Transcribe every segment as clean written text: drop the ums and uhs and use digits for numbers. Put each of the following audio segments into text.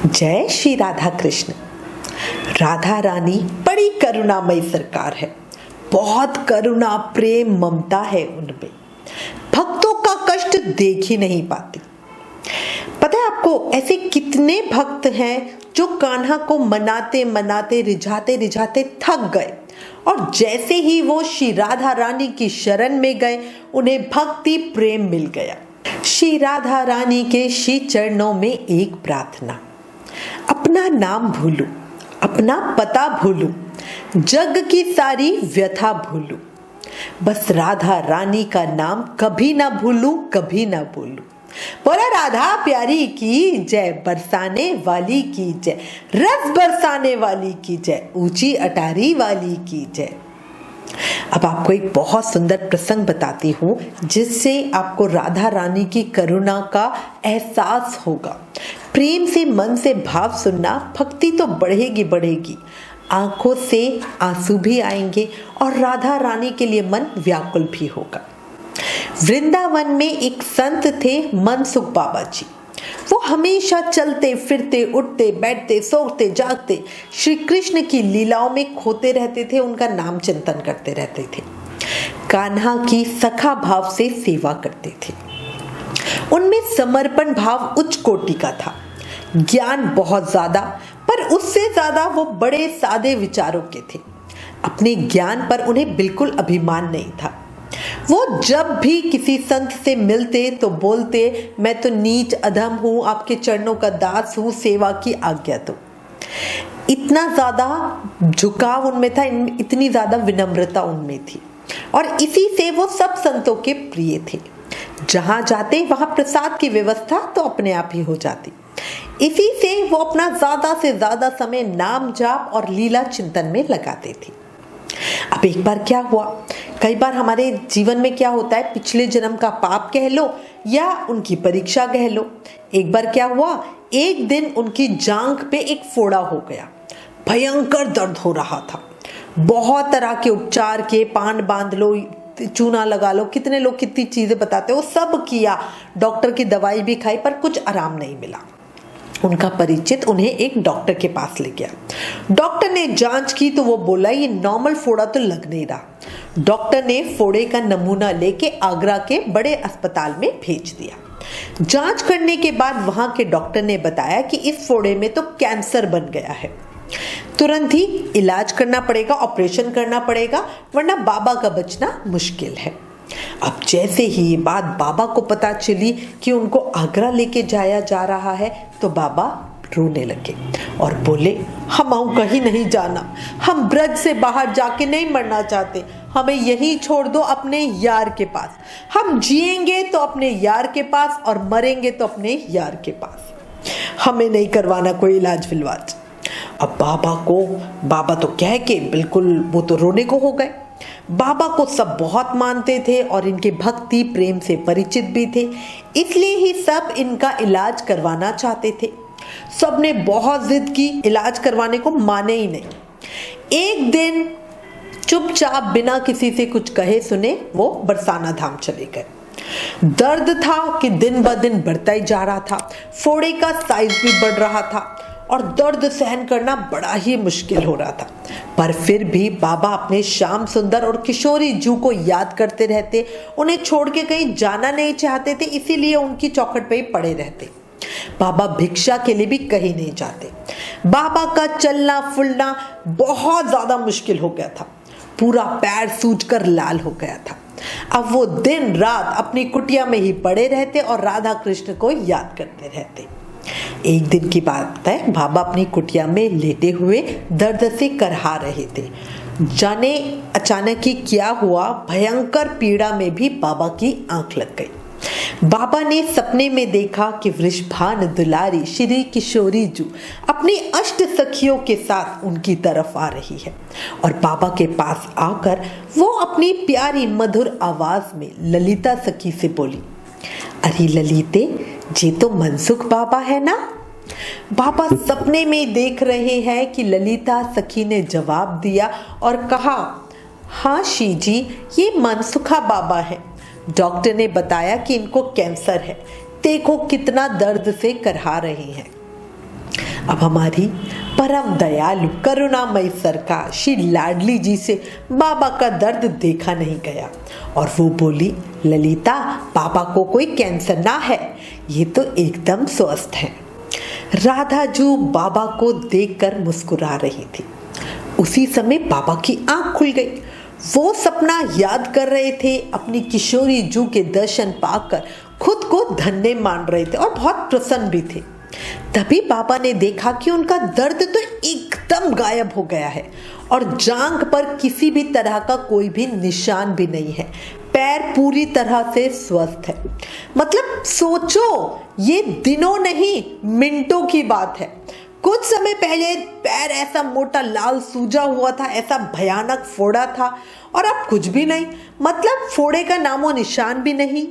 जय श्री राधा कृष्ण। राधा रानी बड़ी करुणामयी सरकार है। बहुत करुणा, प्रेम, ममता है उनमें। भक्तों का कष्ट देख ही नहीं पाती। पता है आपको, ऐसे कितने भक्त हैं जो कान्हा को मनाते मनाते रिझाते रिझाते थक गए और जैसे ही वो श्री राधा रानी की शरण में गए उन्हें भक्ति प्रेम मिल गया। श्री राधा रानी के श्री चरणों में एक प्रार्थना, अपना नाम भूलूं, अपना पता भूलूं, जग की सारी व्यथा भूलूं, बस राधा रानी का नाम कभी ना भूलूं, कभी ना भूलूं। बोला राधा प्यारी की जय, बरसाने वाली की जय, रस बरसाने वाली की जय, ऊंची अटारी वाली की जय। अब आपको एक बहुत सुंदर प्रसंग बताती हूँ जिससे आपको राधा रानी की करुणा का एहसास होगा। प्रेम से मन से भाव सुनना, भक्ति तो बढ़ेगी बढ़ेगी, आंखों से आंसू भी आएंगे और राधा रानी के लिए मन व्याकुल भी होगा। वृंदावन में एक संत थे मनसुख बाबा जी। वो हमेशा चलते फिरते, उठते बैठते, सोते जागते श्री कृष्ण की लीलाओं में खोते रहते थे, उनका नाम चिंतन करते रहते थे। कान्हा की सखा भाव से सेवा करते थे। उनमें समर्पण भाव उच्च कोटि का था। ज्ञान बहुत ज्यादा, पर उससे ज्यादा वो बड़े सादे विचारों के थे। अपने ज्ञान पर उन्हें बिल्कुल अभिमान नहीं था। वो जब भी किसी संत से मिलते तो बोलते, मैं तो नीच अधम हूँ, आपके चरणों का दास हूँ, सेवा की आज्ञा दो। इतना ज्यादा झुकाव उनमें था, इतनी ज्यादा विनम्रता उनमें थी और इसी से वो सब संतों के प्रिय थे। जहां जाते वहां प्रसाद की व्यवस्था तो अपने आप ही हो जाती। इसी से वो अपना ज्यादा से ज्यादा समय नाम जाप और लीला चिंतन में लगाते थे। अब एक बार क्या हुआ, कई बार हमारे जीवन में क्या होता है, पिछले जन्म का पाप कह लो या उनकी परीक्षा कह लो। एक बार क्या हुआ, एक दिन उनकी जांघ पे एक फोड़ा हो गया। भयंकर दर्द हो रहा था। बहुत तरह के उपचार के, पान बांध लो, चूना लगा लो, कितने लोग कितनी चीजें बताते हो, सब किया, डॉक्टर की दवाई भी खाई, पर कुछ आराम नहीं मिला। उनका परिचित उन्हें एक डॉक्टर के पास ले गया। डॉक्टर ने जांच की तो वो बोला ये नॉर्मल फोड़ा तो लग नहीं रहा। डॉक्टर ने फोड़े का नमूना लेके आगरा के बड़े अस्पताल में भेज दिया। जांच करने के बाद वहां के डॉक्टर ने बताया कि इस फोड़े में तो कैंसर बन गया है, तुरंत ही इलाज करना पड़ेगा, ऑपरेशन करना पड़ेगा, वरना बाबा का बचना मुश्किल है। अब जैसे ही ये बात बाबा को पता चली कि उनको आगरा लेके जाया जा रहा है तो बाबा रोने लगे और बोले, हम कहीं नहीं जाना, हम ब्रज से बाहर जाके नहीं मरना चाहते, हमें यहीं छोड़ दो अपने यार के पास। हम जिएंगे तो अपने यार के पास और मरेंगे तो अपने यार के पास, हमें नहीं करवाना कोई इलाज विलवाज। अब बाबा तो कह के बिल्कुल वो तो रोने को हो गए। बाबा को सब बहुत मानते थे और इनके भक्ति प्रेम से परिचित भी थे, इसलिए ही सब इनका इलाज करवाना चाहते थे। सब ने बहुत जिद की, इलाज करवाने को माने ही नहीं। एक दिन चुपचाप बिना किसी से कुछ कहे सुने वो बरसाना धाम चले गए। दर्द था कि दिन ब दिन बढ़ता ही जा रहा था, फोड़े का साइज भी बढ़ रहा था और दर्द सहन करना बड़ा ही मुश्किल हो रहा था। पर फिर भी बाबा अपने श्याम सुंदर और किशोरी जू को याद करते रहते, उन्हें छोड़ के कहीं जाना नहीं चाहते थे, इसीलिए उनकी चौखट पे ही पड़े रहते। बाबा भिक्षा के लिए भी कहीं नहीं जाते। बाबा का चलना फुलना बहुत ज्यादा मुश्किल हो गया था, पूरा पैर सूजकर लाल हो गया था। अब वो दिन रात अपनी कुटिया में ही पड़े रहते और राधा कृष्ण को याद करते रहते। एक दिन की बात है, बाबा अपनी कुटिया में लेटे हुए दर्द से करहा रहे थे। जाने अचानक ही क्या हुआ, भयंकर पीड़ा में भी बाबा की आंख लग गई। बाबा ने सपने में देखा कि वृषभान दुलारी श्री किशोरी जू अपनी अष्ट सखियों के साथ उनकी तरफ आ रही है और बाबा के पास आकर वो अपनी प्यारी मधुर आवाज में ललिता सखी से बोली, अरे ललिते, ये तो मनसुख बाबा है ना। बाबा सपने में देख रहे हैं कि ललिता सखी ने जवाब दिया और कहा, हाँ श्री जी, ये मनसुखा बाबा है। डॉक्टर ने बताया कि इनको कैंसर है, देखो कितना दर्द से करहा रहे हैं। अब हमारी परम दयालु करुणामयी सरकार श्री लाडली जी से बाबा का दर्द देखा नहीं गया और वो बोली, ललिता, पापा को कोई कैंसर ना है, ये तो एकदम स्वस्थ है। राधा जू बाबा को देखकर मुस्कुरा रही थी। उसी समय बाबा की आंख खुल गई। वो सपना याद कर रहे थे। अपनी किशोरी जू के दर्शन पाकर खुद को धन्य मान रहे थे और बहुत प्रसन्न भी थे। तभी बाबा ने देखा कि उनका दर्द तो एकदम गायब हो गया है और जांघ पर किसी भी तरह का कोई भी निशान भी नहीं है। पैर पूरी तरह से स्वस्थ है। मतलब सोचो, ये दिनों नहीं मिनटों की बात है। कुछ समय पहले पैर ऐसा मोटा लाल सूजा हुआ था, ऐसा भयानक फोड़ा था, और अब कुछ भी नहीं। मतलब फोड़े का नामो निशान भी नहीं।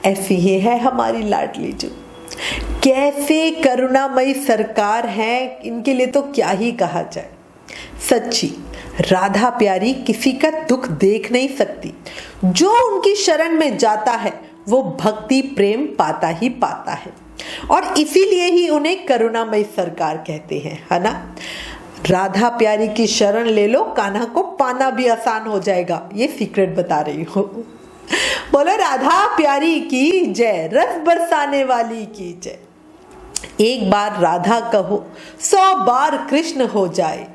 ऐसी ही है हमारी लाडली जू। कैसे करुणामयी सरकार है, इनके लिए तो क्या ही कहा जाए। सच्ची राधा प्यारी किसी का दुख देख नहीं सकती। जो उनकी शरण में जाता है वो भक्ति प्रेम पाता ही पाता है, और इसीलिए ही उन्हें करुणामयी सरकार कहते हैं, है ना। राधा प्यारी की शरण ले लो, कान्हा को पाना भी आसान हो जाएगा। ये सीक्रेट बता रही हूँ। बोलो राधा प्यारी की जय, रस बरसाने वाली की जय। एक बार राधा कहो, 100 बार कृष्ण हो जाए।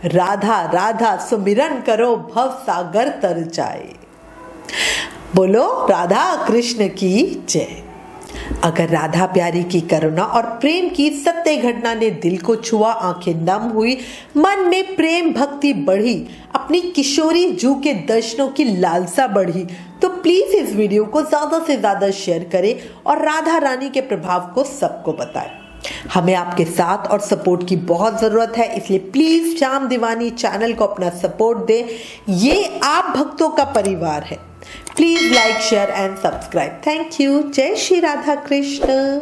राधा राधा सुमिरन करो, भव सागर तर जाए। बोलो राधा कृष्ण की जय। अगर राधा प्यारी की करुणा और प्रेम की सत्य घटना ने दिल को छुआ, आंखें नम हुई, मन में प्रेम भक्ति बढ़ी, अपनी किशोरी जू के दर्शनों की लालसा बढ़ी, तो प्लीज इस वीडियो को ज्यादा से ज्यादा शेयर करें और राधा रानी के प्रभाव को सबको बताएं। हमें आपके साथ और सपोर्ट की बहुत जरूरत है, इसलिए प्लीज श्याम दीवानी चैनल को अपना सपोर्ट दें। ये आप भक्तों का परिवार है। Please like share and subscribe. Thank you. जय श्री राधा कृष्ण।